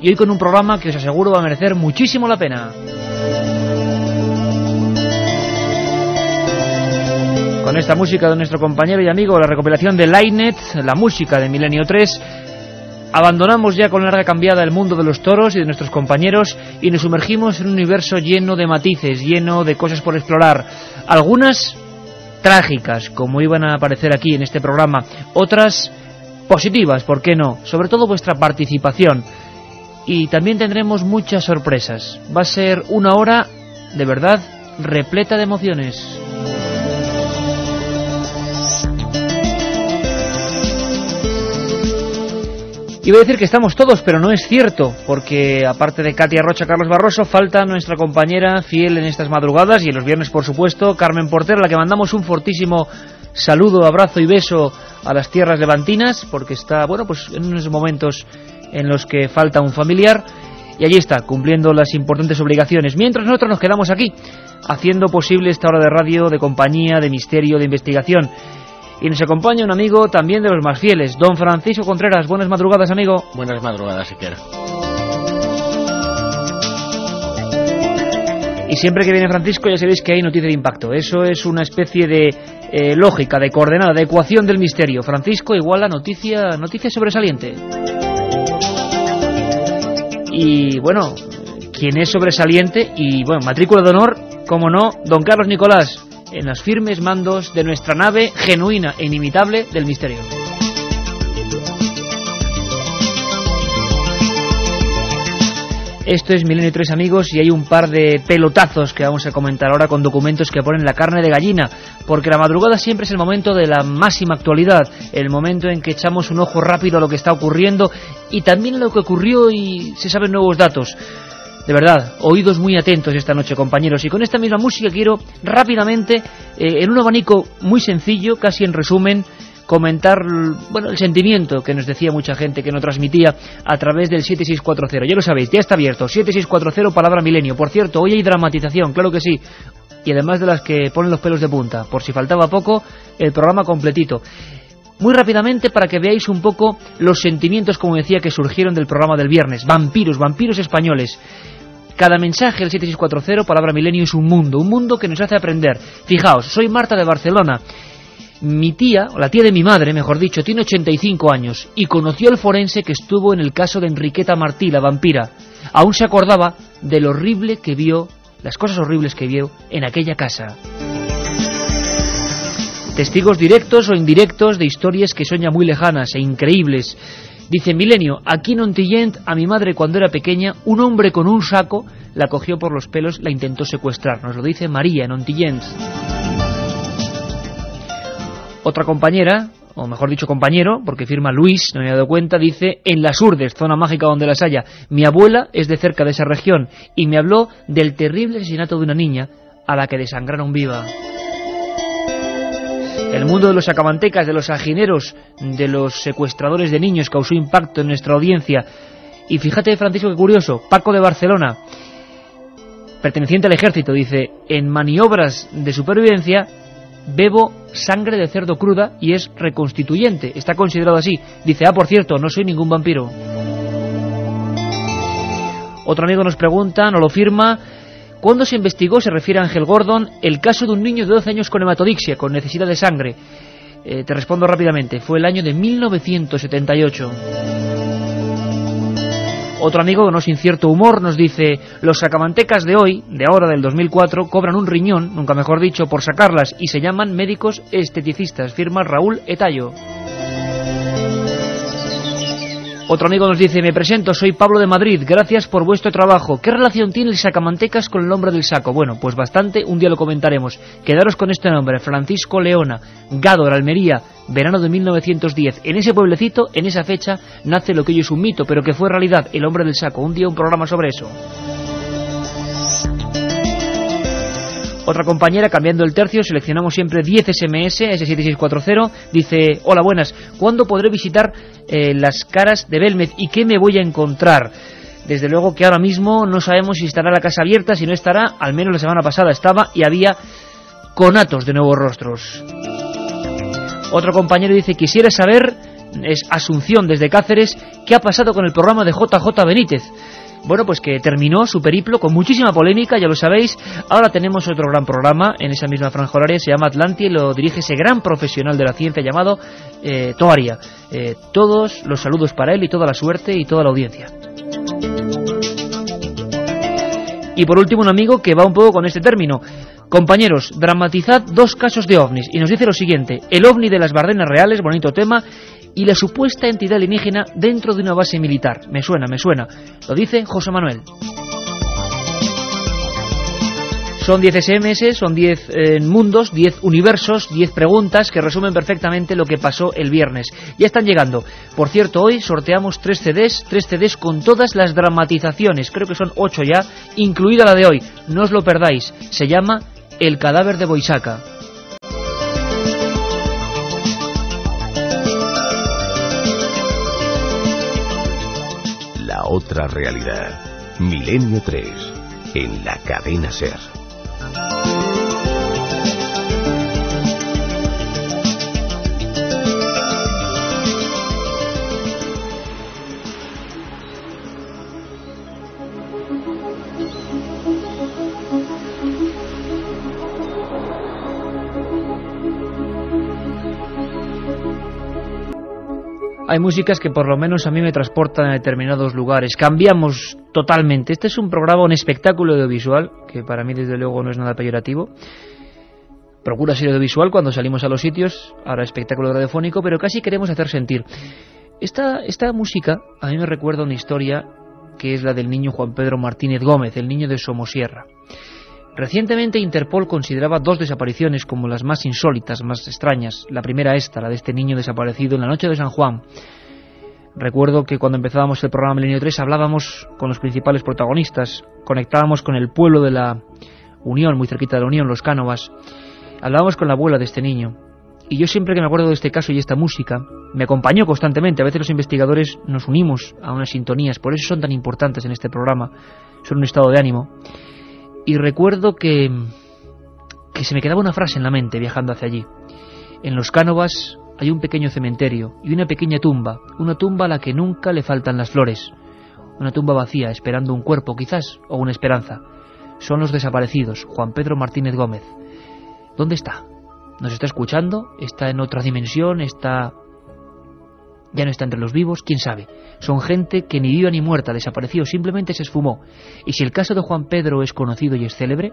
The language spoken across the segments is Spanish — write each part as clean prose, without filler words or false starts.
y hoy con un programa que os aseguro va a merecer muchísimo la pena. Con esta música de nuestro compañero y amigo, la recopilación de Lightnet, la música de Milenio 3, abandonamos ya con larga cambiada el mundo de los toros y de nuestros compañeros y nos sumergimos en un universo lleno de matices, lleno de cosas por explorar. Algunas trágicas, como iban a aparecer aquí en este programa, otras positivas, ¿por qué no? Sobre todo vuestra participación. Y también tendremos muchas sorpresas. Va a ser una hora, de verdad, repleta de emociones. Iba a decir que estamos todos, pero no es cierto, porque aparte de Katia Rocha, Carlos Barroso, falta nuestra compañera fiel en estas madrugadas y en los viernes, por supuesto, Carmen Porter, a la que mandamos un fortísimo saludo, abrazo y beso a las tierras levantinas, porque está, bueno, pues en unos momentos en los que falta un familiar, y allí está, cumpliendo las importantes obligaciones, mientras nosotros nos quedamos aquí, haciendo posible esta hora de radio, de compañía, de misterio, de investigación. Y nos acompaña un amigo también de los más fieles, don Francisco Contreras. Buenas madrugadas, amigo. Buenas madrugadas, Iker. Y siempre que viene Francisco ya sabéis que hay noticia de impacto. Eso es una especie de lógica, de coordenada, de ecuación del misterio. Francisco igual a noticia sobresaliente. Y bueno, quien es sobresaliente y bueno, matrícula de honor, como no, don Carlos Nicolás, en los firmes mandos de nuestra nave genuina e inimitable del misterio. Esto es Milenio 3, amigos, y hay un par de pelotazos que vamos a comentar ahora con documentos que ponen la carne de gallina, porque la madrugada siempre es el momento de la máxima actualidad, el momento en que echamos un ojo rápido a lo que está ocurriendo y también a lo que ocurrió y se saben nuevos datos. De verdad, oídos muy atentos esta noche, compañeros. Y con esta misma música quiero rápidamente, en un abanico muy sencillo, casi en resumen, comentar, bueno, el sentimiento que nos decía mucha gente, que nos transmitía a través del 7640. Ya lo sabéis, ya está abierto, 7640, palabra milenio. Por cierto, hoy hay dramatización, claro que sí. Y además de las que ponen los pelos de punta. Por si faltaba poco, el programa completito. Muy rápidamente para que veáis un poco los sentimientos, como decía, que surgieron del programa del viernes. Vampiros españoles. Cada mensaje, el 7640, palabra milenio, es un mundo que nos hace aprender. Fijaos, soy Marta de Barcelona. Mi tía, o la tía de mi madre, mejor dicho, tiene 85 años y conoció al forense que estuvo en el caso de Enriqueta Martí, la vampira. Aún se acordaba de lo horrible que vio, las cosas horribles que vio en aquella casa. Testigos directos o indirectos de historias que son ya muy lejanas e increíbles. Dice Milenio, aquí en Ontillent, a mi madre cuando era pequeña, un hombre con un saco la cogió por los pelos, la intentó secuestrar. Nos lo dice María en Ontillent. Otra compañera, o mejor dicho compañero, porque firma Luis, no me he dado cuenta, dice, en Las Urdes, zona mágica donde las haya, mi abuela es de cerca de esa región y me habló del terrible asesinato de una niña a la que desangraron viva. El mundo de los sacamantecas, de los ajineros, de los secuestradores de niños causó impacto en nuestra audiencia. Y fíjate, Francisco, qué curioso, Paco de Barcelona, perteneciente al ejército, dice, en maniobras de supervivencia bebo sangre de cerdo cruda y es reconstituyente, está considerado así. Dice, por cierto, no soy ningún vampiro. Otro amigo nos pregunta, no lo firma, ¿cuándo se investigó, se refiere a Ángel Gordon, el caso de un niño de 12 años con hematodixia, con necesidad de sangre? Te respondo rápidamente, fue el año de 1978. Otro amigo, no sin cierto humor, nos dice, los sacamantecas de hoy, de ahora del 2004, cobran un riñón, nunca mejor dicho, por sacarlas, y se llaman médicos esteticistas, firma Raúl Etayo. Otro amigo nos dice, me presento, soy Pablo de Madrid, gracias por vuestro trabajo. ¿Qué relación tiene el sacamantecas con el nombre del saco? Bueno, pues bastante, un día lo comentaremos. Quedaros con este nombre, Francisco Leona, Gádor, Almería, verano de 1910. En ese pueblecito, en esa fecha, nace lo que hoy es un mito, pero que fue realidad, el hombre del saco. Un día un programa sobre eso. Otra compañera, cambiando el tercio, seleccionamos siempre 10 SMS, S7640, dice, hola, buenas, ¿cuándo podré visitar las caras de Belmez y qué me voy a encontrar? Desde luego que ahora mismo no sabemos si estará la casa abierta, si no estará, al menos la semana pasada estaba y había conatos de nuevos rostros. Otro compañero dice, quisiera saber es Asunción desde Cáceres. ¿Qué ha pasado con el programa de JJ Benítez? Bueno, pues que terminó su periplo con muchísima polémica, ya lo sabéis. Ahora tenemos otro gran programa en esa misma franja horaria, se llama Atlantia y lo dirige ese gran profesional de la ciencia llamado Toaria. Todos los saludos para él y toda la suerte y toda la audiencia. Y por último un amigo que va un poco con este término. Compañeros, dramatizad 2 casos de ovnis y nos dice lo siguiente: el ovni de las Bardenas Reales, bonito tema, y la supuesta entidad alienígena dentro de una base militar. Me suena. Lo dice José Manuel. Son 10 SMS, son 10 mundos, 10 universos, 10 preguntas que resumen perfectamente lo que pasó el viernes. Ya están llegando. Por cierto, hoy sorteamos 3 CDs con todas las dramatizaciones. Creo que son 8 ya, incluida la de hoy. No os lo perdáis. Se llama El cadáver de Boisaca. La otra realidad. Milenio 3. En la cadena SER. Hay músicas que por lo menos a mí me transportan a determinados lugares. Cambiamos totalmente. Este es un programa, un espectáculo audiovisual, que para mí desde luego no es nada peyorativo. Procura ser audiovisual cuando salimos a los sitios, ahora espectáculo radiofónico, pero casi queremos hacer sentir. Esta música a mí me recuerda una historia que es la del niño Juan Pedro Martínez Gómez, el niño de Somosierra. Recientemente Interpol consideraba 2 desapariciones como las más insólitas, más extrañas. La primera la de este niño desaparecido en la noche de San Juan. Recuerdo que cuando empezábamos el programa Milenio 3 hablábamos con los principales protagonistas, conectábamos con el pueblo de la Unión, muy cerquita de la Unión, Los Cánovas. Hablábamos con la abuela de este niño. Y yo siempre que me acuerdo de este caso y esta música, me acompañó constantemente. A veces los investigadores nos unimos a unas sintonías, por eso son tan importantes en este programa. Son un estado de ánimo. Y recuerdo que se me quedaba una frase en la mente viajando hacia allí. En Los Cánovas hay un pequeño cementerio y una pequeña tumba, una tumba a la que nunca le faltan las flores, una tumba vacía esperando un cuerpo quizás o una esperanza. Son los desaparecidos, Juan Pedro Martínez Gómez. ¿Dónde está? ¿Nos está escuchando? ¿Está en otra dimensión? ¿Ya no está entre los vivos? ¿Quién sabe? Son gente que ni viva ni muerta, desapareció, simplemente se esfumó. Y si el caso de Juan Pedro es conocido y es célebre,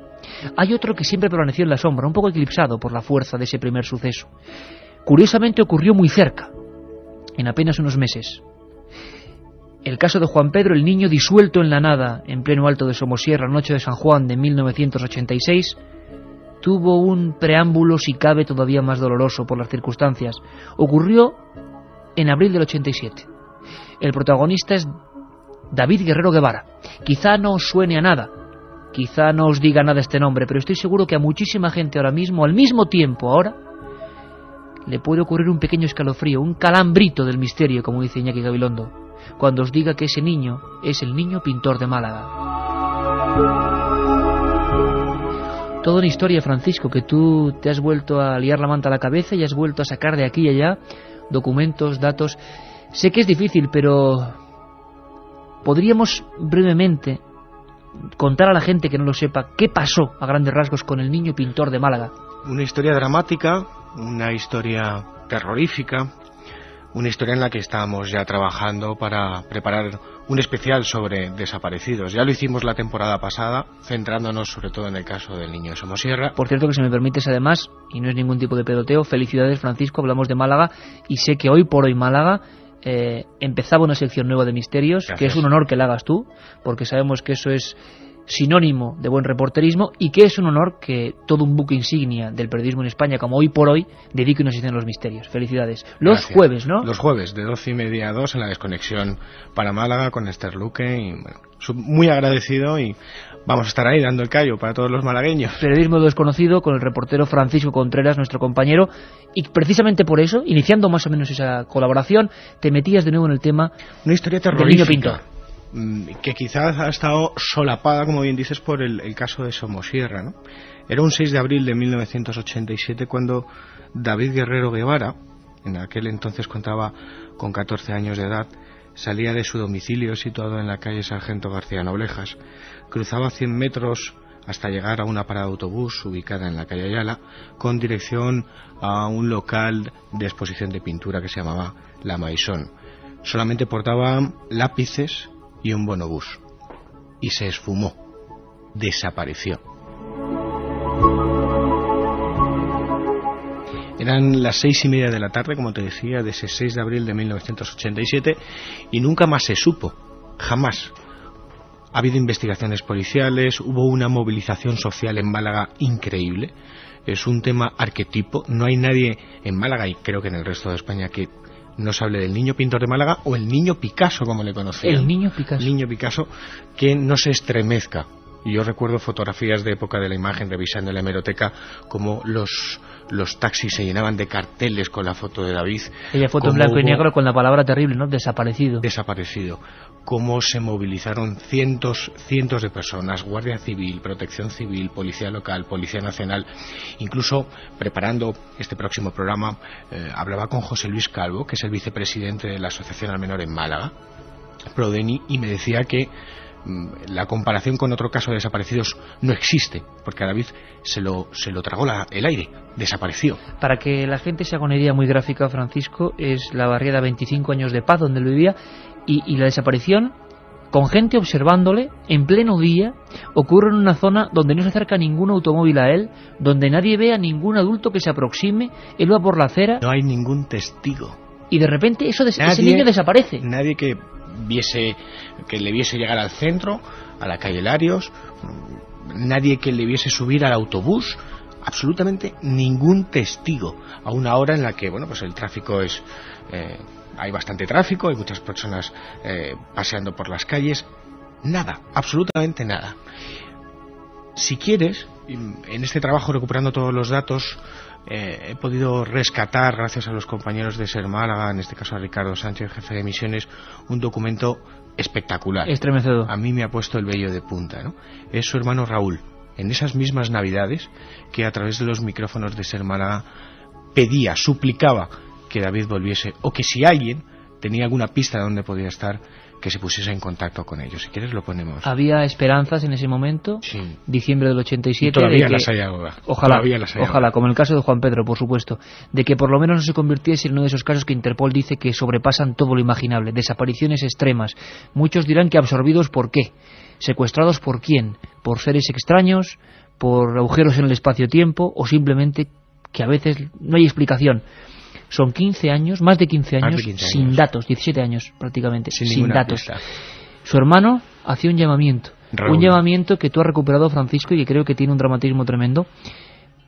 hay otro que siempre permaneció en la sombra, un poco eclipsado por la fuerza de ese primer suceso. Curiosamente ocurrió muy cerca, en apenas unos meses. El caso de Juan Pedro, el niño disuelto en la nada, en pleno alto de Somosierra, noche de San Juan de 1986, tuvo un preámbulo, si cabe, todavía más doloroso por las circunstancias. Ocurrió en abril del 87. El protagonista es David Guerrero Guevara. Quizá no os suene a nada, quizá no os diga nada este nombre, pero estoy seguro que a muchísima gente ahora mismo, al mismo tiempo ahora, le puede ocurrir un pequeño escalofrío, un calambrito del misterio, como dice Iñaki Gabilondo, cuando os diga que ese niño es el niño pintor de Málaga. Toda una historia, Francisco, que tú te has vuelto a liar la manta a la cabeza y has vuelto a sacar de aquí y allá documentos, datos. Sé que es difícil, pero podríamos brevemente contar a la gente que no lo sepa qué pasó a grandes rasgos con el niño pintor de Málaga. Una historia dramática, una historia terrorífica, una historia en la que estábamos ya trabajando para preparar un especial sobre desaparecidos. Ya lo hicimos la temporada pasada, centrándonos sobre todo en el caso del niño de Somosierra. Por cierto, que si me permites además, y no es ningún tipo de pedoteo, felicidades, Francisco, hablamos de Málaga y sé que hoy por hoy Málaga empezaba una sección nueva de misterios. Gracias. Que es un honor que la hagas tú, porque sabemos que eso es sinónimo de buen reporterismo y que es un honor que todo un buque insignia del periodismo en España, como hoy por hoy, dedique una sección a los misterios. Felicidades. Los Gracias. Jueves, ¿no? Los jueves, de 12:30 a 2 en la desconexión para Málaga con Esther Luque. Y, bueno, muy agradecido y vamos a estar ahí dando el callo para todos los malagueños. Periodismo desconocido con el reportero Francisco Contreras, nuestro compañero, y precisamente por eso, iniciando más o menos esa colaboración, te metías de nuevo en el tema una historia terrorífica del niño pintor, que quizás ha estado solapada, como bien dices, por el caso de Somosierra, ¿no? Era un 6 de abril de 1987 cuando David Guerrero Guevara, en aquel entonces contaba con 14 años de edad, salía de su domicilio situado en la calle Sargento García Noblejas, cruzaba 100 metros hasta llegar a una parada de autobús ubicada en la calle Ayala, con dirección a un local de exposición de pintura que se llamaba La Maison. Solamente portaba lápices y un bonobús. Y se esfumó. Desapareció. Eran las 6:30 de la tarde, como te decía, de ese 6 de abril de 1987, y nunca más se supo. Jamás. Ha habido investigaciones policiales, hubo una movilización social en Málaga increíble. Es un tema arquetipo. No hay nadie en Málaga, y creo que en el resto de España, que no se hable del niño pintor de Málaga, o el niño Picasso, como le conocían. El niño Picasso. El niño Picasso, que no se estremezca. Y yo recuerdo fotografías de época de la imagen, revisando la hemeroteca, como los taxis se llenaban de carteles con la foto de David. Aquella foto en blanco y negro con la palabra terrible, ¿no? Desaparecido. Desaparecido. Cómo se movilizaron cientos de personas, Guardia Civil, Protección Civil, Policía Local, Policía Nacional. Incluso, preparando este próximo programa, hablaba con José Luis Calvo, que es el vicepresidente de la Asociación al Menor en Málaga, Prodeni, y me decía que la comparación con otro caso de desaparecidos no existe, porque a David se lo tragó el aire, desapareció. Para que la gente se haga una idea muy gráfica, Francisco, es la barriada 25 años de paz donde él vivía, y la desaparición, con gente observándole en pleno día, ocurre en una zona donde no se acerca ningún automóvil a él, donde nadie ve a ningún adulto que se aproxime. Él va por la acera. No hay ningún testigo. Y de repente ese niño desaparece. Nadie que le viese llegar al centro, a la calle Larios, nadie que le viese subir al autobús, absolutamente ningún testigo, a una hora en la que, bueno, pues el tráfico es... hay bastante tráfico, hay muchas personas paseando por las calles. Nada, absolutamente nada. Si quieres, en este trabajo, recuperando todos los datos, he podido rescatar, gracias a los compañeros de Ser Málaga, en este caso a Ricardo Sánchez, jefe de misiones, un documento espectacular. Estremecedor. A mí me ha puesto el vello de punta, ¿no? Es su hermano Raúl, en esas mismas Navidades, que a través de los micrófonos de Ser Málaga pedía, suplicaba que David volviese, o que si alguien tenía alguna pista de dónde podía estar, que se pusiese en contacto con ellos. Si quieres lo ponemos. ¿Había esperanzas en ese momento? Sí. Diciembre del 87. Y todavía las hay ahora. Ojalá, como el caso de Juan Pedro, por supuesto, de que por lo menos no se convirtiese en uno de esos casos que Interpol dice que sobrepasan todo lo imaginable, desapariciones extremas. Muchos dirán que absorbidos ¿por qué? ¿Secuestrados por quién? ¿Por seres extraños? ¿Por agujeros en el espacio-tiempo? ¿O simplemente que a veces no hay explicación? Son 15 años, más de 15 años, sin datos, 17 años prácticamente, sin datos. Pista. Su hermano hacía un llamamiento, Raúl. Un llamamiento que tú has recuperado, Francisco, y que creo que tiene un dramatismo tremendo,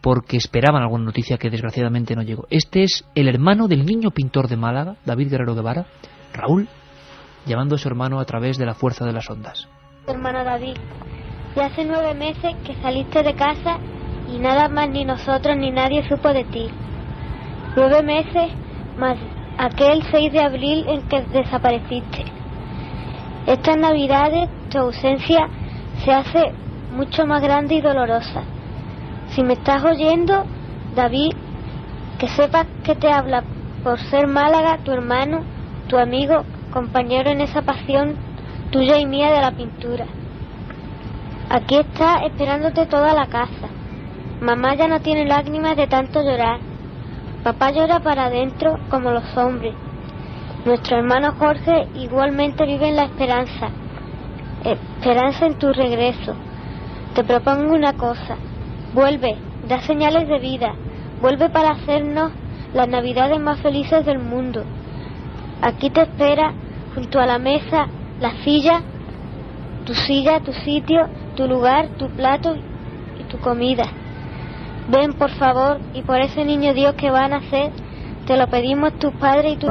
porque esperaban alguna noticia que desgraciadamente no llegó. Este es el hermano del niño pintor de Málaga, David Guerrero Guevara, Raúl, llamando a su hermano a través de la fuerza de las ondas. Hermano David, ya hace 9 meses que saliste de casa y nada más ni nosotros ni nadie supo de ti. 9 meses más aquel 6 de abril en que desapareciste. Estas Navidades tu ausencia se hace mucho más grande y dolorosa. Si me estás oyendo, David, que sepas que te habla por Ser Málaga, tu hermano, tu amigo, compañero en esa pasión tuya y mía de la pintura. Aquí está esperándote toda la casa. Mamá ya no tiene lágrimas de tanto llorar. Papá llora para adentro como los hombres. Nuestro hermano Jorge igualmente vive en la esperanza. Esperanza en tu regreso. Te propongo una cosa. Vuelve, da señales de vida. Vuelve para hacernos las Navidades más felices del mundo. Aquí te espera, junto a la mesa, la silla, tu sitio, tu lugar, tu plato y tu comida. Ven, por favor, y por ese niño Dios que va a nacer, te lo pedimos tus padres y tu...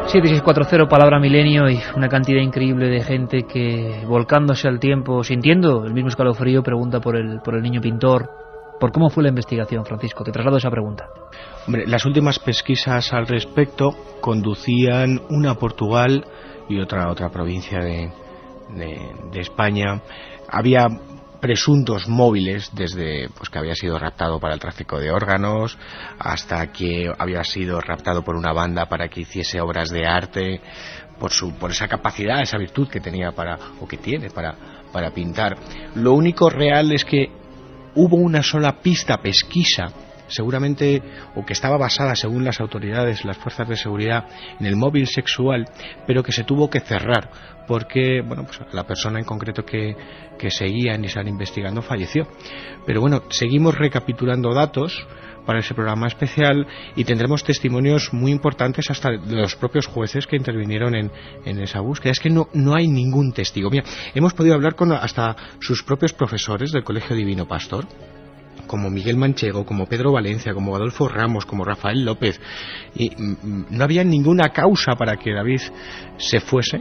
7640, palabra milenio, y una cantidad increíble de gente que, volcándose al tiempo, sintiendo el mismo escalofrío, pregunta por el niño pintor. ¿Por cómo fue la investigación, Francisco? Te traslado esa pregunta. Hombre, las últimas pesquisas al respecto conducían una a Portugal y otra a otra provincia de España. Había presuntos móviles, desde pues que había sido raptado para el tráfico de órganos hasta que había sido raptado por una banda para que hiciese obras de arte, por esa capacidad, esa virtud que tenía o que tiene para pintar. Lo único real es que hubo una sola pista pesquisa, seguramente, o que estaba basada, según las autoridades, las fuerzas de seguridad, en el móvil sexual, pero que se tuvo que cerrar porque, bueno, pues la persona en concreto que seguían y están investigando falleció. Pero bueno, seguimos recapitulando datos para ese programa especial y tendremos testimonios muy importantes hasta de los propios jueces que intervinieron en esa búsqueda. Es que no hay ningún testigo. Mira, hemos podido hablar con hasta sus propios profesores del Colegio Divino Pastor, como Miguel Manchego, como Pedro Valencia, como Adolfo Ramos, como Rafael López, y no había ninguna causa para que David se fuese.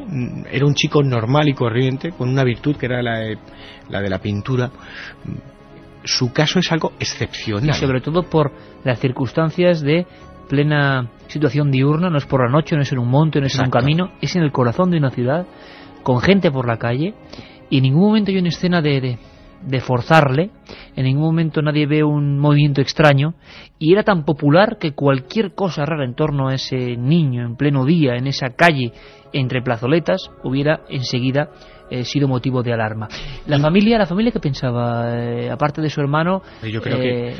Era un chico normal y corriente, con una virtud que era la de la pintura. Su caso es algo excepcional. Y sobre todo por las circunstancias de plena situación diurna, no es por la noche, no es en un monte, no es en un camino, es en el corazón de una ciudad, con gente por la calle, y en ningún momento hay una escena de forzarle, en ningún momento nadie ve un movimiento extraño, y era tan popular que cualquier cosa rara en torno a ese niño en pleno día, en esa calle entre plazoletas, hubiera enseguida sido motivo de alarma. La familia que pensaba, aparte de su hermano, yo creo que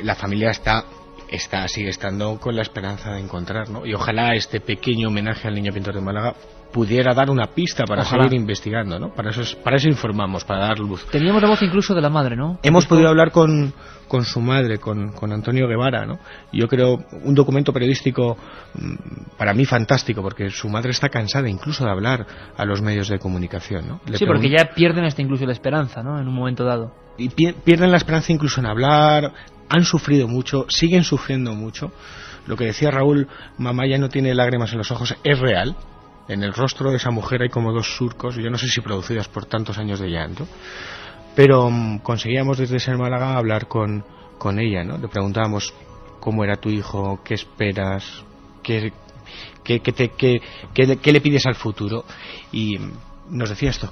la familia sigue estando con la esperanza de encontrar, ¿no? Y ojalá este pequeño homenaje al niño pintor de Málaga pudiera dar una pista para seguir investigando, ¿no? Para eso informamos, para dar luz. Teníamos la voz incluso de la madre, ¿no? Hemos podido hablar con su madre, con Antonio Guevara, ¿no? Yo creo un documento periodístico para mí fantástico, porque su madre está cansada incluso de hablar a los medios de comunicación, ¿no? Sí, porque ya pierden hasta incluso la esperanza, ¿no? En un momento dado. Y pierden la esperanza incluso en hablar, han sufrido mucho, siguen sufriendo mucho. Lo que decía Raúl, mamá ya no tiene lágrimas en los ojos, es real. En el rostro de esa mujer hay como 2 surcos, yo no sé si producidas por tantos años de llanto, pero conseguíamos desde Ser Málaga hablar con ella, ¿no? Le preguntábamos cómo era tu hijo, qué esperas, qué le pides al futuro, y nos decía esto.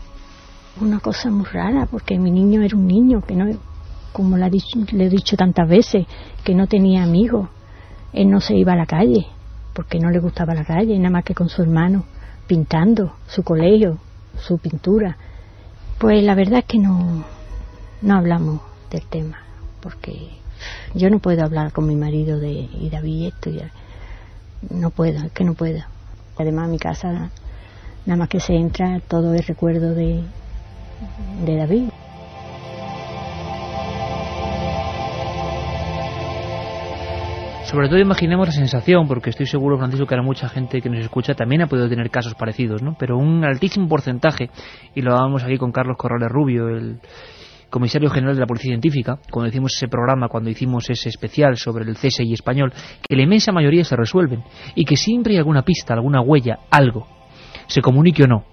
Una cosa muy rara, porque mi niño era un niño que no, como le he dicho tantas veces, que no tenía amigos. Él no se iba a la calle porque no le gustaba la calle, nada más que con su hermano, pintando, su colegio, su pintura. Pues la verdad es que no hablamos del tema, porque yo no puedo hablar con mi marido y David esto, ya no puedo, es que no puedo. Además mi casa, nada más que se entra, todo es recuerdo de David. Sobre todo imaginemos la sensación, porque estoy seguro, Francisco, que ahora mucha gente que nos escucha también ha podido tener casos parecidos, ¿no? Pero un altísimo porcentaje, y lo hablábamos aquí con Carlos Corrales Rubio, el comisario general de la Policía Científica, cuando hicimos ese programa, cuando hicimos ese especial sobre el CSI español, que la inmensa mayoría se resuelven, y que siempre hay alguna pista, alguna huella, algo, se comunique o no.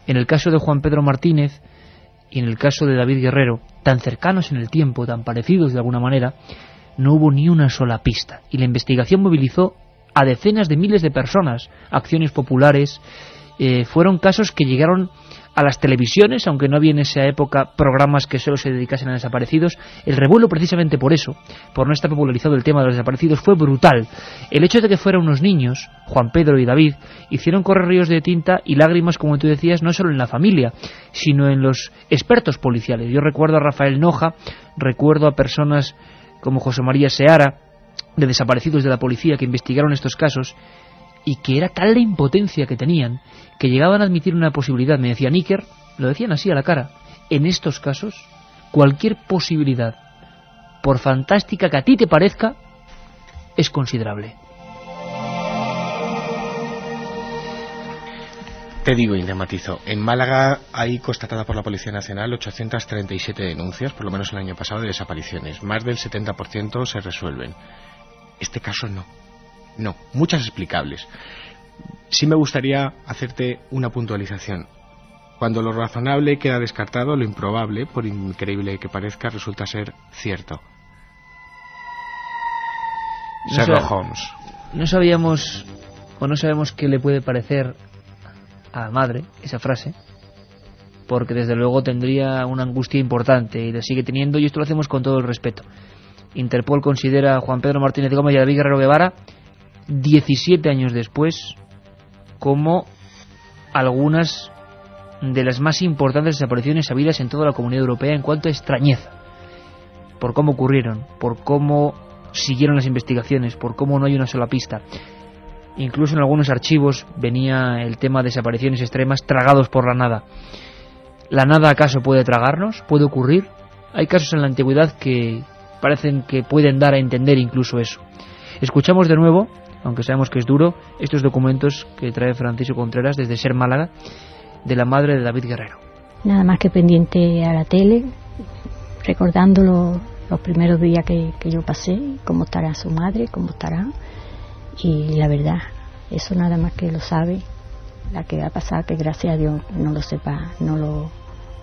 En el caso de Juan Pedro Martínez y en el caso de David Guerrero, tan cercanos en el tiempo, tan parecidos de alguna manera, no hubo ni una sola pista, y la investigación movilizó a decenas de miles de personas, acciones populares. Fueron casos que llegaron a las televisiones, aunque no había en esa época programas que solo se dedicasen a desaparecidos. El revuelo, precisamente por eso, por no estar popularizado el tema de los desaparecidos, fue brutal. El hecho de que fueran unos niños, Juan Pedro y David, hicieron correr ríos de tinta y lágrimas, como tú decías, no solo en la familia, sino en los expertos policiales. Yo recuerdo a Rafael Noja, recuerdo a personas como José María Seara, de desaparecidos de la policía, que investigaron estos casos, y que era tal la impotencia que tenían, que llegaban a admitir una posibilidad. Me decía Níker, lo decían así a la cara, en estos casos, cualquier posibilidad, por fantástica que a ti te parezca, es considerable. Te digo y te matizo, en Málaga hay constatada por la Policía Nacional 837 denuncias, por lo menos el año pasado, de desapariciones. Más del 70% se resuelven. Este caso no, muchas explicables. Sí me gustaría hacerte una puntualización. Cuando lo razonable queda descartado, lo improbable, por increíble que parezca, resulta ser cierto. Sherlock Holmes. No sabemos qué le puede parecer a la madre esa frase, porque desde luego tendría una angustia importante y la sigue teniendo, y esto lo hacemos con todo el respeto. Interpol considera a Juan Pedro Martínez Gómez y a David Guerrero Guevara, 17 años después, como algunas de las más importantes desapariciones habidas en toda la Comunidad Europea en cuanto a extrañeza, por cómo ocurrieron, por cómo siguieron las investigaciones, por cómo no hay una sola pista. Incluso en algunos archivos venía el tema de desapariciones extremas tragados por la nada. ¿La nada acaso puede tragarnos? ¿Puede ocurrir? Hay casos en la antigüedad que parecen que pueden dar a entender incluso eso. Escuchamos de nuevo, aunque sabemos que es duro, estos documentos que trae Francisco Contreras desde Ser Málaga, de la madre de David Guerrero. Nada más que pendiente a la tele, recordando los primeros días que yo pasé, cómo estará su madre, cómo estará. Y la verdad, eso nada más que lo sabe la que va a pasar, que gracias a Dios no lo sepa,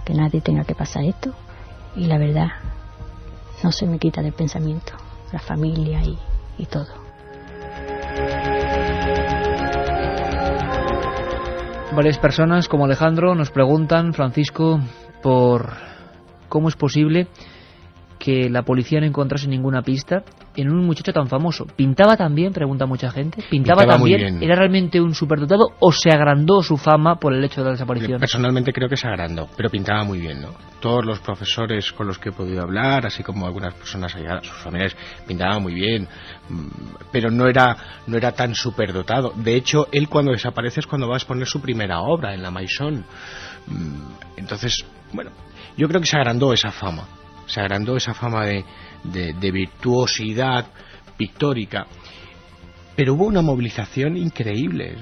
que nadie tenga que pasar esto. Y la verdad, no se me quita del pensamiento, la familia y todo. Varias personas como Alejandro nos preguntan, Francisco, por cómo es posible que la policía no encontrase ninguna pista en un muchacho tan famoso. ¿Pintaba también? Pregunta mucha gente. ¿Pintaba también? ¿Era realmente un superdotado o se agrandó su fama por el hecho de la desaparición? Personalmente creo que se agrandó, pero pintaba muy bien, ¿no? Todos los profesores con los que he podido hablar, así como algunas personas allá, sus familiares, pintaban muy bien, pero no era tan superdotado. De hecho, él cuando desaparece es cuando va a exponer su primera obra en la Maison. Entonces, bueno, yo creo que se agrandó esa fama. Se agrandó esa fama de virtuosidad pictórica. Pero hubo una movilización increíble.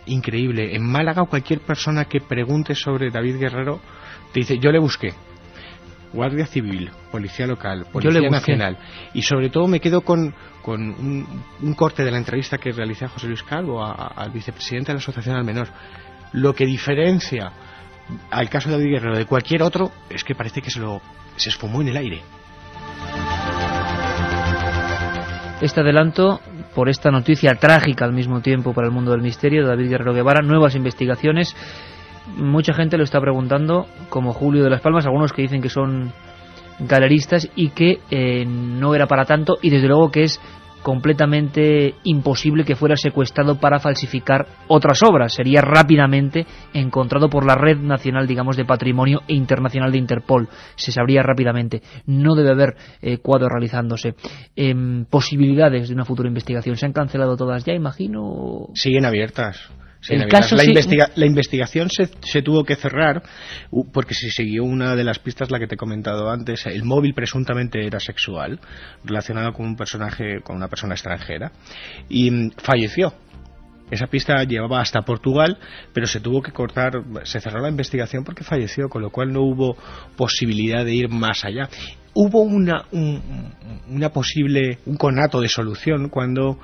En Málaga, cualquier persona que pregunte sobre David Guerrero te dice, yo le busqué. Guardia Civil, Policía Local, Policía Nacional. Y sobre todo me quedo con un corte de la entrevista que realicé a José Luis Calvo, al vicepresidente de la Asociación al Menor. Lo que diferencia al caso de David Guerrero de cualquier otro es que parece que se esfumó en el aire. Este adelanto por esta noticia trágica al mismo tiempo para el mundo del misterio de David Guerrero Guevara, nuevas investigaciones. Mucha gente lo está preguntando, como Julio de Las Palmas, algunos que dicen que son galeristas y que no era para tanto, y desde luego que es completamente imposible que fuera secuestrado para falsificar otras obras. Sería rápidamente encontrado por la Red Nacional, digamos, de Patrimonio e Internacional de Interpol. Se sabría rápidamente. No debe haber cuadros realizándose. Posibilidades de una futura investigación. ¿Se han cancelado todas ya, imagino? Siguen abiertas. La investigación se tuvo que cerrar porque se siguió una de las pistas, la que te he comentado antes. El móvil presuntamente era sexual, relacionado con una persona extranjera, y falleció. Esa pista llevaba hasta Portugal, pero se tuvo que cortar, se cerró la investigación porque falleció, con lo cual no hubo posibilidad de ir más allá. Hubo un conato de solución cuando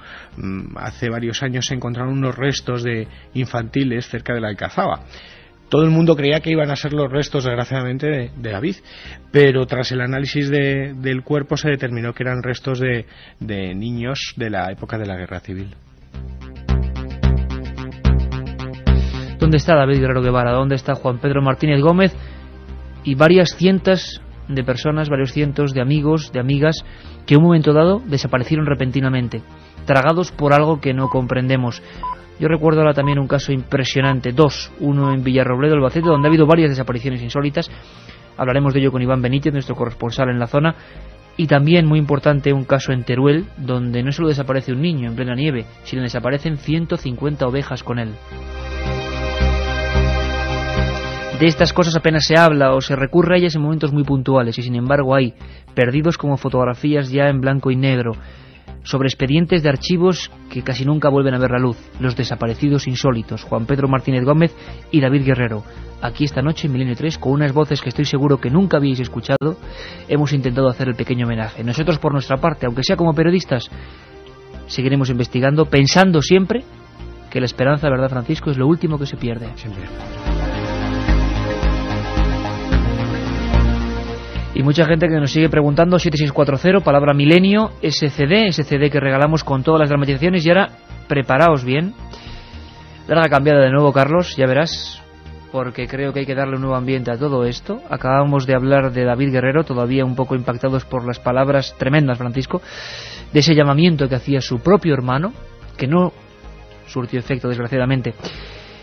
hace varios años se encontraron unos restos de infantiles cerca de la Alcazaba. Todo el mundo creía que iban a ser los restos, desgraciadamente, de David, pero tras el análisis del cuerpo se determinó que eran restos de niños de la época de la Guerra Civil. ¿Dónde está David Guerrero Guevara? ¿Dónde está Juan Pedro Martínez Gómez? Y varias cientos de personas, varios cientos de amigos, de amigas, que en un momento dado desaparecieron repentinamente, tragados por algo que no comprendemos. Yo recuerdo ahora también un caso impresionante, uno en Villarrobledo, Albacete, donde ha habido varias desapariciones insólitas. Hablaremos de ello con Iván Benítez, nuestro corresponsal en la zona. Y también, muy importante, un caso en Teruel, donde no solo desaparece un niño en plena nieve, sino desaparecen 150 ovejas con él. De estas cosas apenas se habla o se recurre a ellas en momentos muy puntuales, y sin embargo hay perdidos como fotografías ya en blanco y negro, sobre expedientes de archivos que casi nunca vuelven a ver la luz, los desaparecidos insólitos, Juan Pedro Martínez Gómez y David Guerrero. Aquí esta noche en Milenio 3, con unas voces que estoy seguro que nunca habéis escuchado, hemos intentado hacer el pequeño homenaje. Nosotros, por nuestra parte, aunque sea como periodistas, seguiremos investigando, pensando siempre que la esperanza, ¿verdad, Francisco?, es lo último que se pierde. Siempre. Y mucha gente que nos sigue preguntando, 7640, palabra milenio, ese CD que regalamos con todas las dramatizaciones. Y ahora, preparaos bien. Larga cambiada de nuevo, Carlos, ya verás. porque creo que hay que darle un nuevo ambiente a todo esto. Acabamos de hablar de David Guerrero, todavía un poco impactados por las palabras tremendas, Francisco, de ese llamamiento que hacía su propio hermano, que no surtió efecto, desgraciadamente.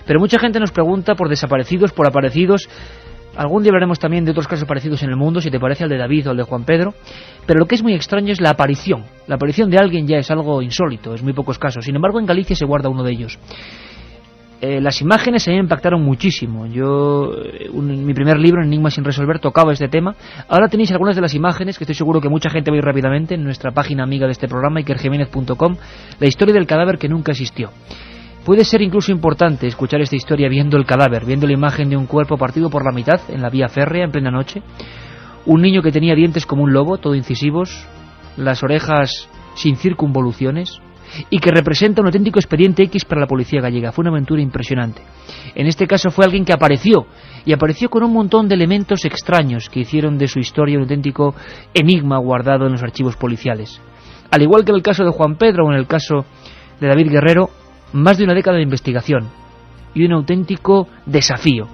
Pero mucha gente nos pregunta por desaparecidos, por aparecidos. Algún día hablaremos también de otros casos parecidos en el mundo, si te parece al de David o al de Juan Pedro. Pero lo que es muy extraño es la aparición. La aparición de alguien ya es algo insólito, es muy pocos casos. Sin embargo, en Galicia se guarda uno de ellos. Las imágenes a mí me impactaron muchísimo. Mi primer libro, Enigmas sin resolver, tocaba este tema. Ahora tenéis algunas de las imágenes, que estoy seguro que mucha gente va a ir rápidamente, en nuestra página amiga de este programa, ikerjimenez.com, la historia del cadáver que nunca existió. Puede ser incluso importante escuchar esta historia viendo el cadáver, viendo la imagen de un cuerpo partido por la mitad en la vía férrea en plena noche, un niño que tenía dientes como un lobo, todo incisivos, las orejas sin circunvoluciones, y que representa un auténtico expediente X para la policía gallega. Fue una aventura impresionante. En este caso fue alguien que apareció, y apareció con un montón de elementos extraños que hicieron de su historia un auténtico enigma guardado en los archivos policiales. Al igual que en el caso de Juan Pedro o en el caso de David Guerrero, más de una década de investigación y un auténtico desafío.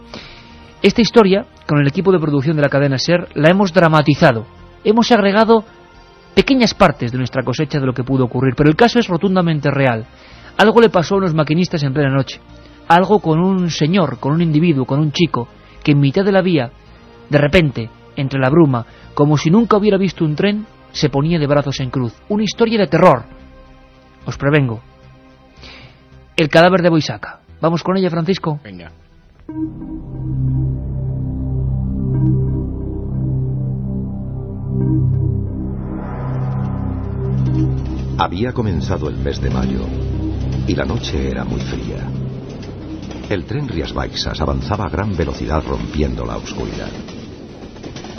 Esta historia, con el equipo de producción de la cadena SER, la hemos dramatizado. Hemos agregado pequeñas partes de nuestra cosecha de lo que pudo ocurrir, pero el caso es rotundamente real. Algo le pasó a unos maquinistas en plena noche. Algo con un señor, con un individuo, con un chico, que en mitad de la vía, de repente, entre la bruma, como si nunca hubiera visto un tren, se ponía de brazos en cruz. Una historia de terror. Os prevengo. El cadáver de Boisaca. ¿Vamos con ella, Francisco? Venga. Había comenzado el mes de mayo y la noche era muy fría. El tren Rías Baixas avanzaba a gran velocidad rompiendo la oscuridad.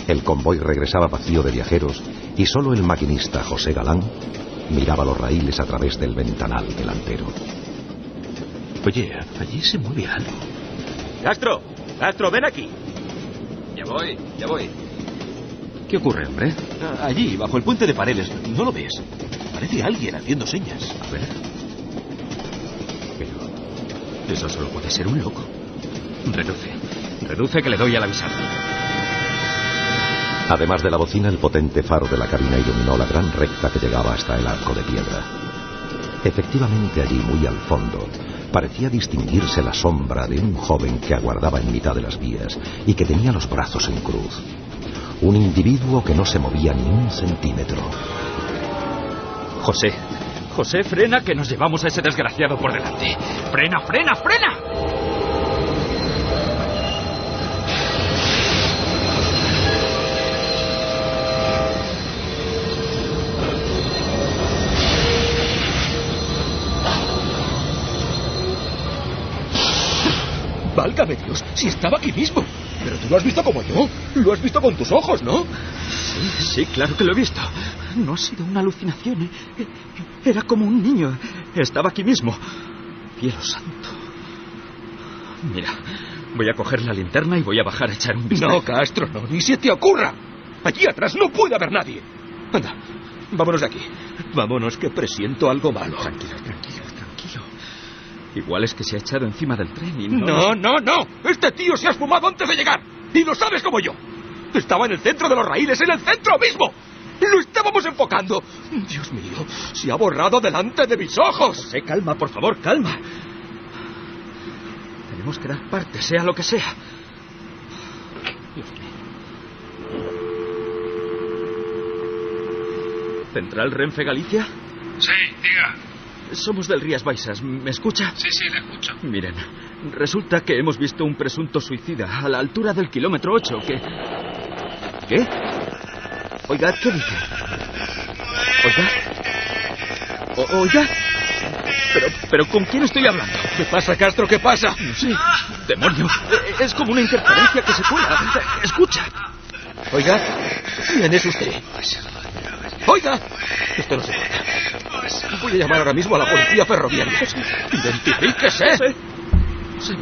El convoy regresaba vacío de viajeros y solo el maquinista José Galán miraba los raíles a través del ventanal delantero. Oye, allí se mueve algo. ¡Castro, ven aquí! Ya voy. ¿Qué ocurre, hombre? Allí, bajo el puente de Paredes. ¿No lo ves? Parece alguien haciendo señas. A ver. Pero eso solo puede ser un loco. Reduce que le doy al avisar. Además de la bocina, el potente faro de la cabina iluminó la gran recta que llegaba hasta el arco de piedra. Efectivamente, allí, muy al fondo, parecía distinguirse la sombra de un joven que aguardaba en mitad de las vías y que tenía los brazos en cruz. Un individuo que no se movía ni un centímetro. José, frena, que nos llevamos a ese desgraciado por delante. ¡Frena! ¡Válgame Dios! ¡Si estaba aquí mismo! Pero tú lo has visto como yo. Lo has visto con tus ojos, ¿no? Sí, claro que lo he visto. No ha sido una alucinación. Era como un niño. Estaba aquí mismo. Cielo santo. Mira, voy a coger la linterna y voy a bajar a echar un vistazo. No, Castro, no. Ni se te ocurra. Allí atrás no puede haber nadie. Anda, vámonos de aquí. Vámonos, que presiento algo malo. Tranquilo. Igual es que se ha echado encima del tren y no... No. Este tío se ha esfumado antes de llegar. Y lo sabes como yo. Estaba en el centro de los raíles, en el centro mismo. Lo estábamos enfocando. Dios mío, se ha borrado delante de mis ojos. José, calma, por favor, calma. Tenemos que dar parte, sea lo que sea. Dios mío. ¿Central Renfe Galicia? Sí, diga. Somos del Rías Baixas. ¿Me escucha? Sí, le escucho. Miren, resulta que hemos visto un presunto suicida a la altura del kilómetro 8 que... ¿Qué? Oiga, ¿qué dice? ¿Oiga? ¿Pero con quién estoy hablando? ¿Qué pasa, Castro? ¿Qué pasa? No sé. ¡Demonio! Es como una interferencia que se cuela. Escucha. Oiga, ¿quién es usted? Oiga, esto no se puede. Voy a llamar ahora mismo a la policía ferroviaria. ¡Identifíquese! Sí.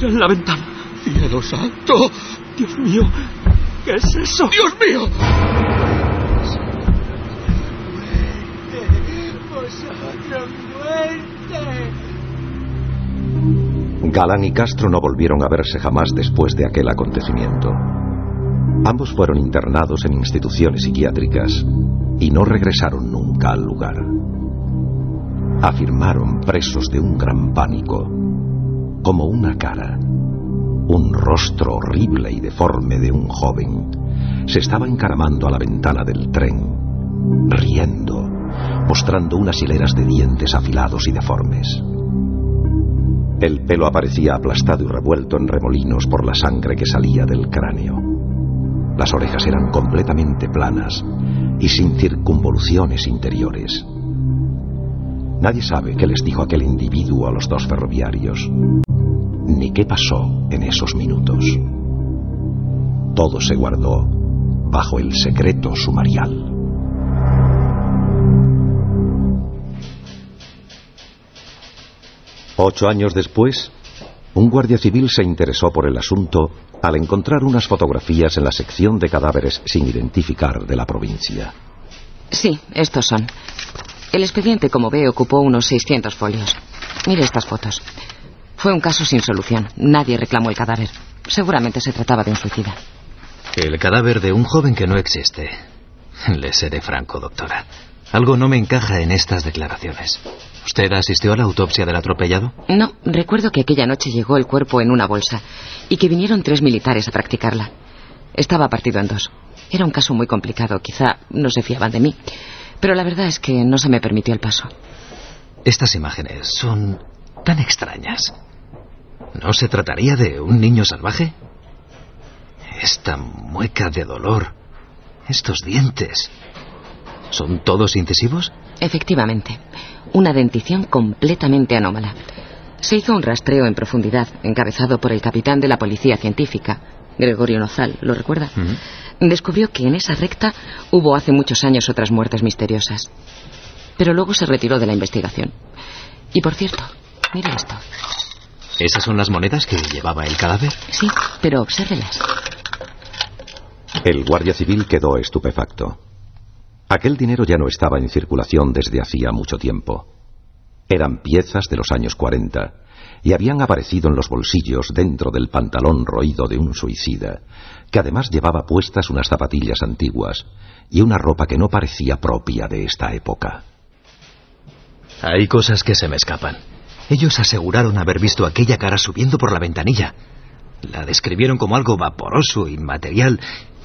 En la ventana. ¡Cielo santo! Dios mío, ¿qué es eso? ¡Dios mío! ¡Vosotros muerte! Galán y Castro no volvieron a verse jamás después de aquel acontecimiento. Ambos fueron internados en instituciones psiquiátricas y no regresaron nunca al lugar. Afirmaron, presos de un gran pánico, como una cara, un rostro horrible y deforme de un joven, se estaba encaramando a la ventana del tren, riendo, mostrando unas hileras de dientes afilados y deformes. El pelo aparecía aplastado y revuelto en remolinos por la sangre que salía del cráneo. Las orejas eran completamente planas y sin circunvoluciones interiores. Nadie sabe qué les dijo aquel individuo a los dos ferroviarios, ni qué pasó en esos minutos. Todo se guardó bajo el secreto sumarial. Ocho años después, un guardia civil se interesó por el asunto al encontrar unas fotografías en la sección de cadáveres sin identificar de la provincia. Sí, estos son. El expediente, como ve, ocupó unos 600 folios. Mire estas fotos. Fue un caso sin solución. Nadie reclamó el cadáver. Seguramente se trataba de un suicida. El cadáver de un joven que no existe. Le seré franco, doctora. Algo no me encaja en estas declaraciones. ¿Usted asistió a la autopsia del atropellado? No, recuerdo que aquella noche llegó el cuerpo en una bolsa y que vinieron 3 militares a practicarla. Estaba partido en 2. Era un caso muy complicado, quizá no se fiaban de mí, pero la verdad es que no se me permitió el paso. Estas imágenes son tan extrañas. ¿No se trataría de un niño salvaje? Esta mueca de dolor, estos dientes, ¿son todos incisivos? Efectivamente, una dentición completamente anómala. Se hizo un rastreo en profundidad, encabezado por el capitán de la policía científica, Gregorio Nozal, ¿lo recuerda? Descubrió que en esa recta hubo hace muchos años otras muertes misteriosas. Pero luego se retiró de la investigación. Y por cierto, mire esto. ¿Esas son las monedas que llevaba el cadáver? Sí, pero obsérvelas. El guardia civil quedó estupefacto. Aquel dinero ya no estaba en circulación desde hacía mucho tiempo. Eran piezas de los años 40 y habían aparecido en los bolsillos dentro del pantalón roído de un suicida, que además llevaba puestas unas zapatillas antiguas y una ropa que no parecía propia de esta época. Hay cosas que se me escapan. Ellos aseguraron haber visto aquella cara subiendo por la ventanilla. La describieron como algo vaporoso, inmaterial.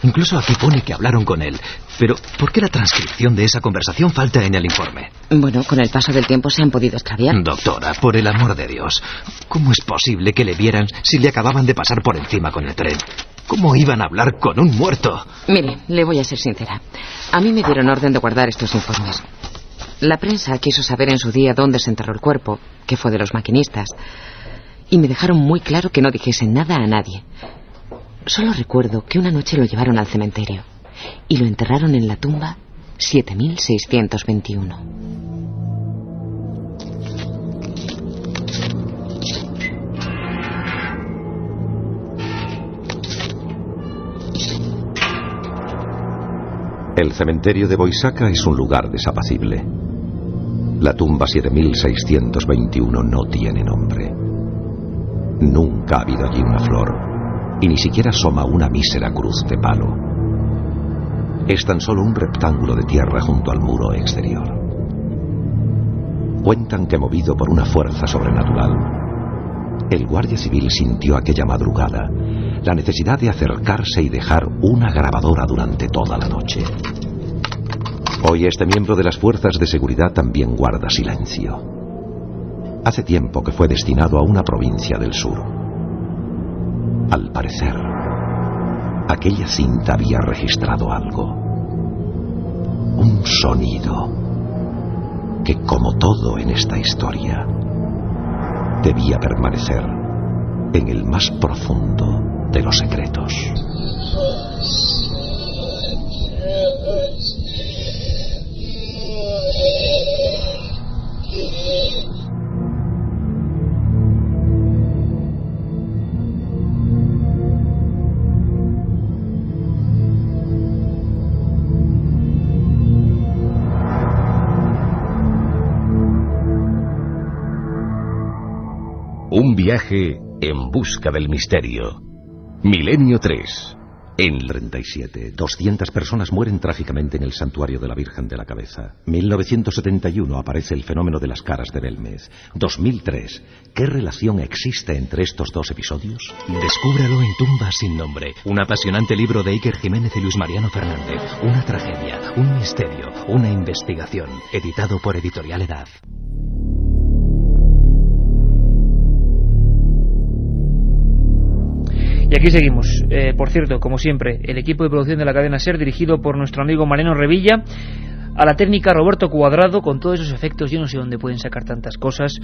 Incluso aquí pone que hablaron con él. Pero, ¿por qué la transcripción de esa conversación falta en el informe? Bueno, con el paso del tiempo se han podido extraviar. Doctora, por el amor de Dios, ¿cómo es posible que le vieran si le acababan de pasar por encima con el tren? ¿Cómo iban a hablar con un muerto? Mire, le voy a ser sincera. A mí me dieron orden de guardar estos informes. La prensa quiso saber en su día dónde se enterró el cuerpo, que fue de los maquinistas, y me dejaron muy claro que no dijese nada a nadie. Solo recuerdo que una noche lo llevaron al cementerio y lo enterraron en la tumba 7621. El cementerio de Boisaca es un lugar desapacible. La tumba 7621 no tiene nombre. Nunca ha habido allí una flor, y ni siquiera asoma una mísera cruz de palo. Es tan solo un rectángulo de tierra junto al muro exterior. Cuentan que, movido por una fuerza sobrenatural, el guardia civil sintió aquella madrugada la necesidad de acercarse y dejar una grabadora durante toda la noche. Hoy este miembro de las fuerzas de seguridad también guarda silencio. Hace tiempo que fue destinado a una provincia del sur. Al parecer, aquella cinta había registrado algo. Un sonido que, como todo en esta historia, debía permanecer en el más profundo de los secretos. Un Viaje en busca del misterio. Milenio 3. En 37, 200 personas mueren trágicamente en el santuario de la Virgen de la Cabeza. 1971 aparece el fenómeno de las caras de Belmez. 2003, ¿qué relación existe entre estos dos episodios? Descúbralo en Tumbas sin nombre, un apasionante libro de Iker Jiménez y Luis Mariano Fernández. Una tragedia, un misterio, una investigación, editado por Editorial Edad. Y aquí seguimos. Por cierto, como siempre, el equipo de producción de la cadena SER, dirigido por nuestro amigo Mariano Revilla, a la técnica Roberto Cuadrado, con todos esos efectos. Yo no sé dónde pueden sacar tantas cosas.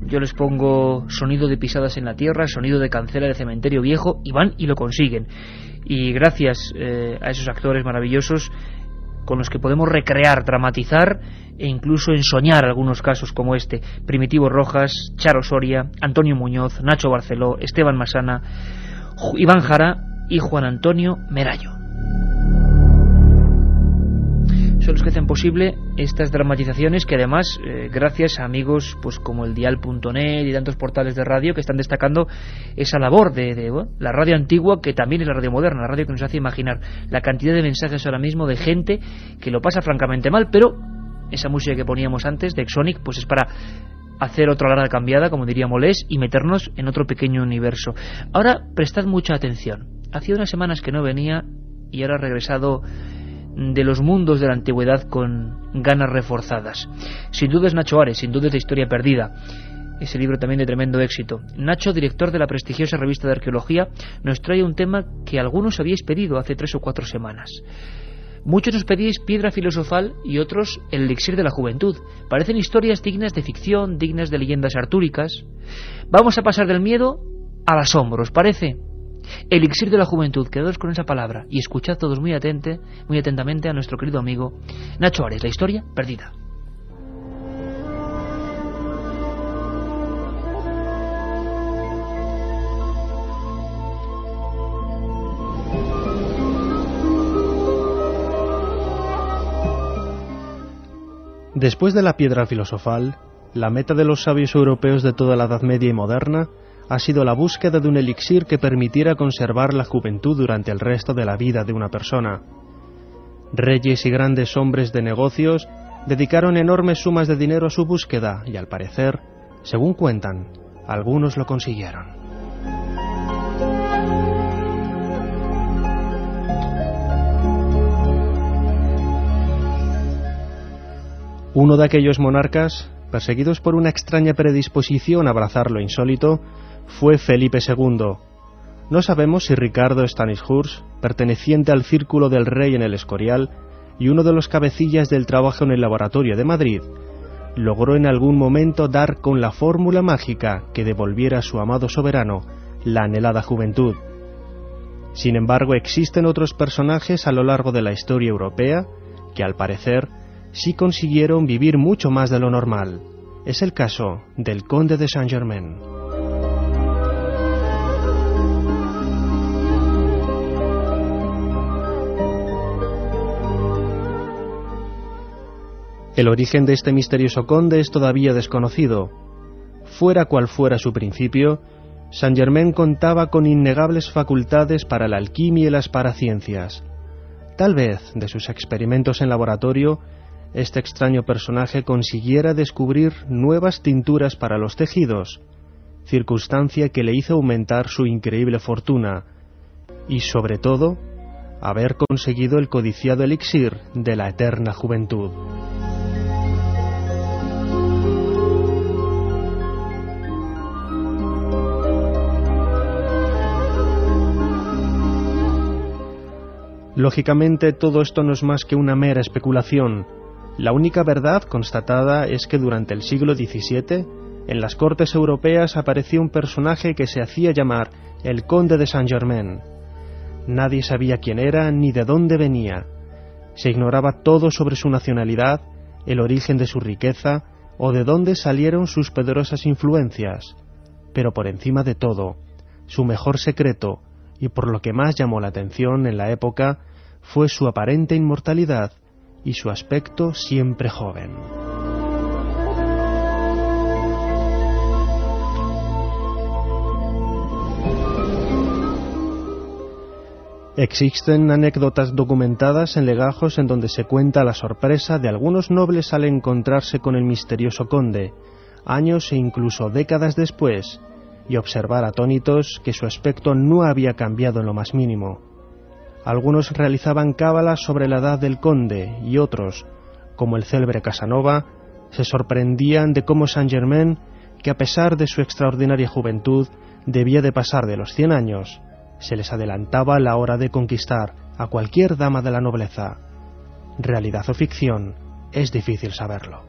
Yo les pongo sonido de pisadas en la tierra, sonido de cancela de cementerio viejo, y van y lo consiguen. Y gracias a esos actores maravillosos con los que podemos recrear, dramatizar e incluso ensoñar algunos casos como este: Primitivo Rojas, Charo Soria, Antonio Muñoz, Nacho Barceló, Esteban Masana, Iván Jara y Juan Antonio Merayo. Son los que hacen posible estas dramatizaciones, que además, gracias a amigos pues como el Dial.net y tantos portales de radio que están destacando esa labor de la radio antigua, que también es la radio moderna, la radio que nos hace imaginar la cantidad de mensajes ahora mismo de gente que lo pasa francamente mal, pero esa música que poníamos antes de Exonic pues es para hacer otra larga cambiada, como diría Molés, y meternos en otro pequeño universo. Ahora prestad mucha atención. Hacía unas semanas que no venía y ahora ha regresado de los mundos de la antigüedad con ganas reforzadas. Sin duda es Nacho Ares, sin duda es La Historia Perdida, ese libro también de tremendo éxito. Nacho, director de la prestigiosa revista de arqueología, nos trae un tema que algunos habíais pedido hace 3 o 4 semanas. Muchos nos pedíais Piedra Filosofal y otros El Elixir de la Juventud. Parecen historias dignas de ficción, dignas de leyendas artúricas. Vamos a pasar del miedo al asombro, ¿os parece? Elixir de la Juventud, quedaos con esa palabra y escuchad todos muy atentamente a nuestro querido amigo Nacho Ares, La Historia Perdida. Después de la piedra filosofal, la meta de los sabios europeos de toda la Edad Media y moderna ha sido la búsqueda de un elixir que permitiera conservar la juventud durante el resto de la vida de una persona. Reyes y grandes hombres de negocios dedicaron enormes sumas de dinero a su búsqueda y, al parecer, según cuentan, algunos lo consiguieron. Uno de aquellos monarcas, perseguidos por una extraña predisposición a abrazar lo insólito, fue Felipe II. No sabemos si Ricardo Stanislaus, perteneciente al círculo del rey en el Escorial y uno de los cabecillas del trabajo en el laboratorio de Madrid, logró en algún momento dar con la fórmula mágica que devolviera a su amado soberano la anhelada juventud. Sin embargo, existen otros personajes a lo largo de la historia europea que, al parecer, sí consiguieron vivir mucho más de lo normal. Es el caso del conde de Saint-Germain. El origen de este misterioso conde es todavía desconocido. Fuera cual fuera su principio, Saint-Germain contaba con innegables facultades para la alquimia y las paraciencias. Tal vez, de sus experimentos en laboratorio, este extraño personaje consiguiera descubrir nuevas tinturas para los tejidos, circunstancia que le hizo aumentar su increíble fortuna, y sobre todo, haber conseguido el codiciado elixir de la eterna juventud. Lógicamente, todo esto no es más que una mera especulación. La única verdad constatada es que durante el siglo XVII, en las cortes europeas apareció un personaje que se hacía llamar el conde de Saint-Germain. Nadie sabía quién era ni de dónde venía. Se ignoraba todo sobre su nacionalidad, el origen de su riqueza o de dónde salieron sus poderosas influencias. Pero por encima de todo, su mejor secreto, y por lo que más llamó la atención en la época, fue su aparente inmortalidad y su aspecto siempre joven. Existen anécdotas documentadas en legajos en donde se cuenta la sorpresa de algunos nobles al encontrarse con el misterioso conde, años e incluso décadas después, y observar atónitos que su aspecto no había cambiado en lo más mínimo. Algunos realizaban cábalas sobre la edad del conde y otros, como el célebre Casanova, se sorprendían de cómo Saint-Germain, que a pesar de su extraordinaria juventud debía de pasar de los 100 años, se les adelantaba a la hora de conquistar a cualquier dama de la nobleza. Realidad o ficción, es difícil saberlo.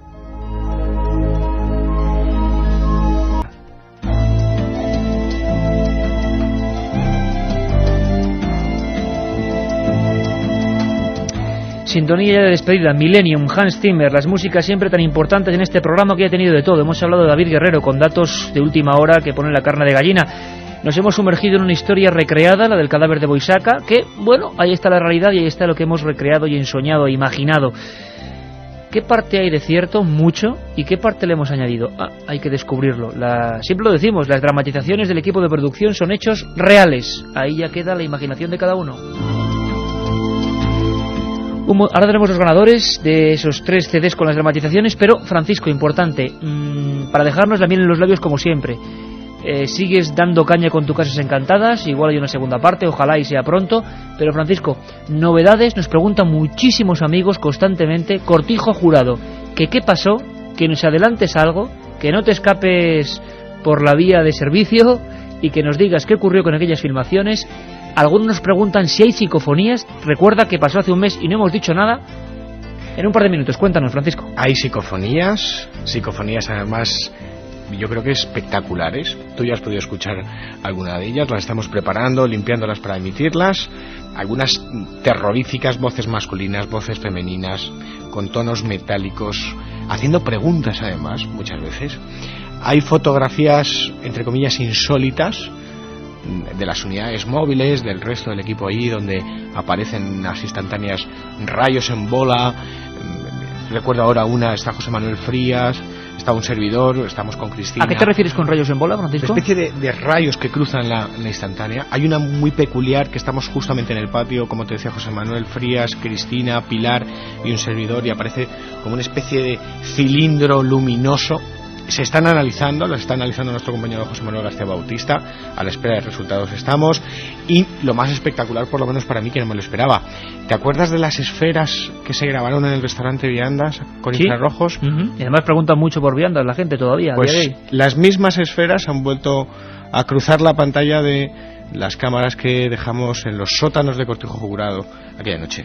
Sintonía de despedida, Millennium, Hans Zimmer, las músicas siempre tan importantes en este programa que ha tenido de todo. Hemos hablado de David Guerrero con datos de última hora que ponen la carne de gallina. Nos hemos sumergido en una historia recreada, la del cadáver de Boissaca, que, bueno, ahí está la realidad y ahí está lo que hemos recreado y ensoñado e imaginado. ¿Qué parte hay de cierto? Mucho. ¿Y qué parte le hemos añadido? Hay que descubrirlo. Siempre lo decimos, las dramatizaciones del equipo de producción son hechos reales. Ahí ya queda la imaginación de cada uno. Ahora tenemos los ganadores de esos 3 CDs con las dramatizaciones, pero, Francisco, importante, para dejarnos la miel en los labios como siempre. Sigues dando caña con tus Casas Encantadas, igual hay una segunda parte, ojalá y sea pronto, pero Francisco, novedades, nos preguntan muchísimos amigos constantemente, Cortijo Jurado, que qué pasó, que nos adelantes algo, que no te escapes por la vía de servicio y que nos digas qué ocurrió con aquellas filmaciones. Algunos nos preguntan si hay psicofonías, recuerda que pasó hace un mes y no hemos dicho nada. En un par de minutos, cuéntanos, Francisco. Hay psicofonías además yo creo que espectaculares. Tú ya has podido escuchar alguna de ellas, las estamos preparando, limpiándolas para emitirlas. Algunas terroríficas, voces masculinas, voces femeninas, con tonos metálicos, haciendo preguntas además, muchas veces. Hay fotografías, entre comillas, insólitas, de las unidades móviles, del resto del equipo ahí, donde aparecen las instantáneas rayos en bola. Recuerdo ahora una, está José Manuel Frías, está un servidor, estamos con Cristina. ¿A qué te refieres con rayos en bola, Francisco? Una especie de rayos que cruzan la instantánea. Hay una muy peculiar que estamos justamente en el patio, como te decía, José Manuel Frías, Cristina, Pilar y un servidor, y aparece como una especie de cilindro luminoso. Se están analizando, las está analizando nuestro compañero José Manuel García Bautista, a la espera de resultados estamos, y lo más espectacular, por lo menos para mí, que no me lo esperaba. ¿Te acuerdas de las esferas que se grabaron en el restaurante Viandas con infrarrojos? Y además preguntan mucho por Viandas la gente todavía. Pues las mismas esferas han vuelto a cruzar la pantalla de las cámaras que dejamos en los sótanos de Cortijo Jurado aquella noche.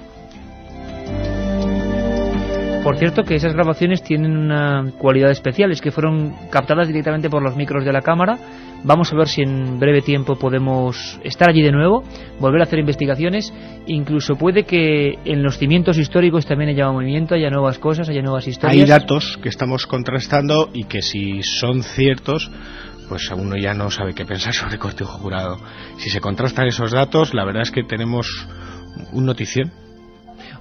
Por cierto, que esas grabaciones tienen una cualidad especial, es que fueron captadas directamente por los micros de la cámara. Vamos a ver si en breve tiempo podemos estar allí de nuevo, volver a hacer investigaciones. Incluso puede que en los cimientos históricos también haya movimiento, haya nuevas cosas, haya nuevas historias. Hay datos que estamos contrastando y que, si son ciertos, pues uno ya no sabe qué pensar sobre Cortijo Jurado. Si se contrastan esos datos, la verdad es que tenemos un notición.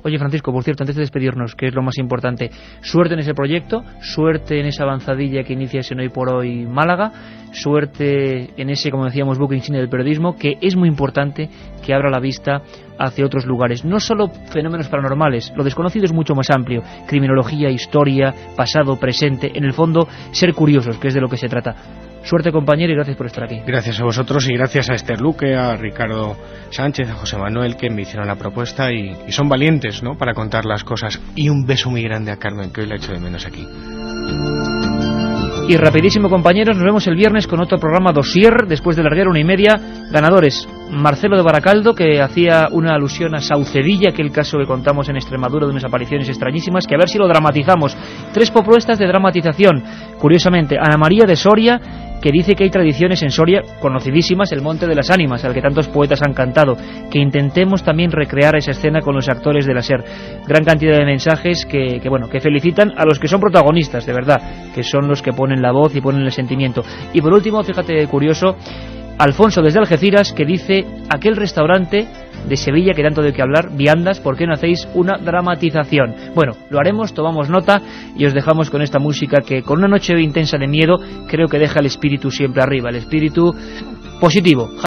Oye, Francisco, por cierto, antes de despedirnos, que es lo más importante, suerte en ese proyecto, suerte en esa avanzadilla que inicia en Hoy por Hoy Málaga, suerte en ese, como decíamos, buque insignia del periodismo, que es muy importante que abra la vista hacia otros lugares. No solo fenómenos paranormales, lo desconocido es mucho más amplio, criminología, historia, pasado, presente, en el fondo, ser curiosos, que es de lo que se trata. Suerte, compañero, y gracias por estar aquí. Gracias a vosotros y gracias a Esther Luque, a Ricardo Sánchez, a José Manuel, que me hicieron la propuesta y son valientes, ¿no?, para contar las cosas. Y un beso muy grande a Carmen, que hoy la echo de menos aquí. Y rapidísimo, compañeros, nos vemos el viernes con otro programa Dossier, después de largar 1:30. Ganadores: Marcelo de Baracaldo, que hacía una alusión a Saucedilla, aquel caso que contamos en Extremadura de unas apariciones extrañísimas, que a ver si lo dramatizamos. 3 propuestas de dramatización. Curiosamente, Ana María de Soria, que dice que hay tradiciones en Soria conocidísimas, el Monte de las Ánimas, al que tantos poetas han cantado, que intentemos también recrear esa escena con los actores de la SER. Gran cantidad de mensajes que felicitan a los que son protagonistas, de verdad, que son los que ponen la voz y ponen el sentimiento. Y por último, fíjate, curioso, Alfonso desde Algeciras, que dice: aquel restaurante de Sevilla que tanto de que hablar, Viandas, ¿por qué no hacéis una dramatización? Bueno, lo haremos, tomamos nota y os dejamos con esta música que, con una noche intensa de miedo, creo que deja el espíritu siempre arriba, el espíritu positivo.